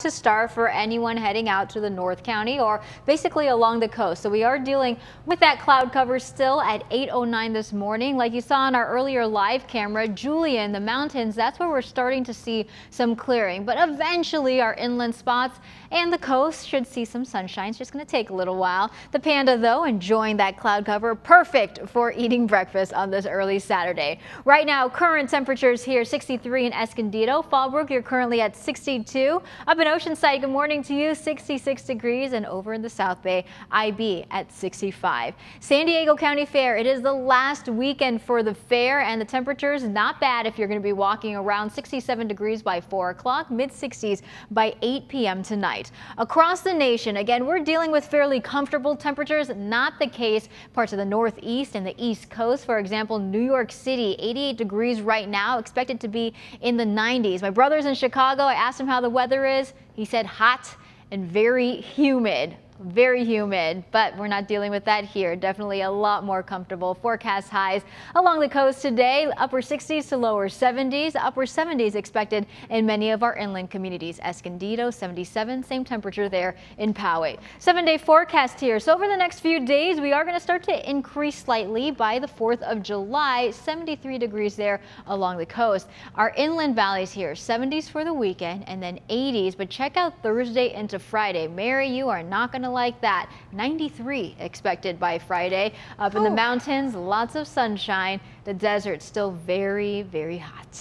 to start for anyone heading out to the North County or basically along the coast. So we are dealing with that cloud cover still at 8:09 this morning. Like you saw on our earlier live camera, Julian, the mountains, that's where we're starting to see some clearing. But eventually our inland spots and the coast should see some sunshine. It's just going to take a little while. The Panda, though, enjoying that cloud cover, perfect for eating breakfast on this early Saturday. Right now, current temperatures here 63 in Escondido. Fallbrook, you're currently at 62. Up in Oceanside, good morning to you, 66 degrees, and over in the South Bay, IB at 65. San Diego County Fair, it is the last weekend for the fair, and the temperatures not bad if you're going to be walking around. 67 degrees by 4 o'clock, mid-60s by 8 p.m. tonight. Across the nation, again, we're dealing with fairly comfortable temperatures. Not the case parts of the Northeast and the East Coast. For example, New York City, 88 degrees right now, expected to be in the 90s. My brother's in Chicago. I asked him how the weather is. He said hot and very humid. Very humid, but we're not dealing with that here. Definitely a lot more comfortable. Forecast highs along the coast today, upper 60s to lower 70s. Upper 70s expected in many of our inland communities. Escondido 77, same temperature there in Poway. 7-day forecast here. So over the next few days, we are going to start to increase slightly by the 4th of July. 73 degrees there along the coast. Our inland valleys here, 70s for the weekend and then 80s. But check out Thursday into Friday. Mary, you are not going to like that. 93 expected by Friday. Up in the mountains, lots of sunshine. The desert still very, very hot.